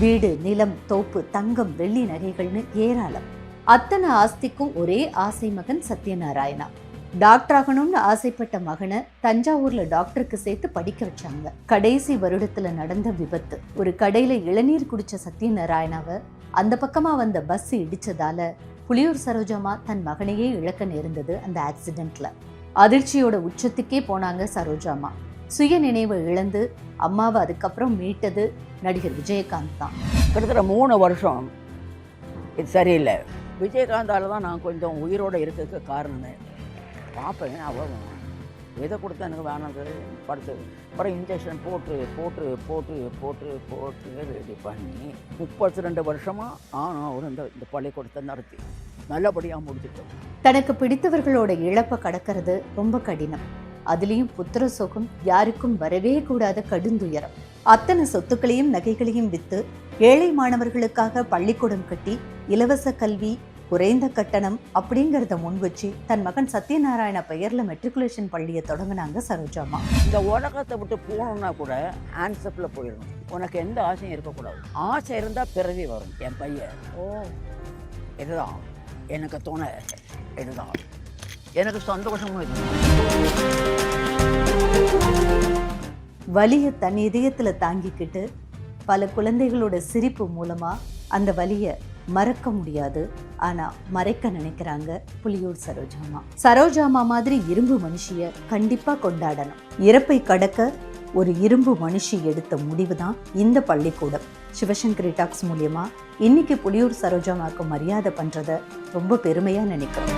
வீடு, நிலம், தோப்பு, தங்கம், வெள்ளி நகைகள்னு ஏராளம். அத்தனை ஆஸ்திக்கும் ஒரே ஆசை மகன் சத்யநாராயணா. டாக்டர் ஆகணும்னு ஆசைப்பட்ட மகனை தஞ்சாவூர்ல டாக்டருக்கு சேர்த்து படிக்க வச்சாங்க. கடைசி வருடத்துல நடந்த விபத்து. ஒரு கடையில இளநீர் குடிச்ச சத்யநாராயணாவை அந்த பக்கமா வந்த பஸ் இடிச்சதால புலியூர் சரோஜாமா தன் மகனையே இழக்க நேர்ந்தது. அந்த ஆக்சிடென்ட்ல அதிர்ச்சியோட உச்சத்துக்கே போனாங்க சரோஜாமா. சுய நினைவை இழந்து அம்மாவை அதுக்கப்புறம் மீட்டது நடிகர் விஜயகாந்த் தான். கிட்டத்தட்ட 3 வருஷம் இது சரியில்லை. விஜயகாந்தால தான் நான் கொஞ்சம் உயிரோடு இருக்கிறதுக்கு காரணமே. பார்ப்பேன், அவள் எதை கொடுத்தா எனக்கு வேணாங்க படுத்து அப்புறம் இன்ஜெக்ஷன் போட்டு போட்டு போட்டு போட்டு போட்டு ரெடி பண்ணி 32 வருஷமாக நான் இந்த பள்ளிக்கூடத்தை நடத்தி நல்லபடியாக முடிச்சுட்டோம். தனக்கு பிடித்தவர்களோட இழப்பை கடக்கிறது ரொம்ப கடினம். அதுலேயும் புத்திர சோகம் யாருக்கும் வரவே கூடாத கடுந்துயரம். அத்தனை சொத்துக்களையும் நகைகளையும் விற்று ஏழை மாணவர்களுக்காக பள்ளிக்கூடம் கட்டி இலவச கல்வி, குறைந்த கட்டணம் அப்படிங்கிறத முன் வச்சு தன் மகன் சத்யநாராயண பெயர்ல மெட்ரிகுலேஷன் பள்ளியை தொடங்கினாங்க சரோஜாமா. இந்த உலகத்தை விட்டு போகணும்னா கூட ஆன்சப்ல போயிடணும். உனக்கு எந்த ஆசையும் இருக்கக்கூடாது. ஆசை இருந்தால் பிறவி வரும். என் பையன் இதுதான் எனக்கு தோணை, இதுதான் எனக்கு சந்தோஷமும் இது. வலியை தன் இதயத்துல தாங்கிக்கிட்டு பல குழந்தைகளோட சிரிப்பு மூலமா அந்த வலியை மறக்க முடியாது, ஆனா மறைக்க நினைக்கிறாங்க புலியூர் சரோஜாமா. சரோஜாமா மாதிரி இரும்பு மனுஷிய கண்டிப்பா கொண்டாடணும். இறப்பை கடக்க ஒரு இரும்பு மனுஷி எடுத்த முடிவு தான் இந்த பள்ளிக்கூடம். சிவசங்கரி டாக்ஸ் மூலியமா இன்னைக்கு புலியூர் சரோஜாமாவுக்கு மரியாதை பண்றத ரொம்ப பெருமையா நினைக்கிறோம்.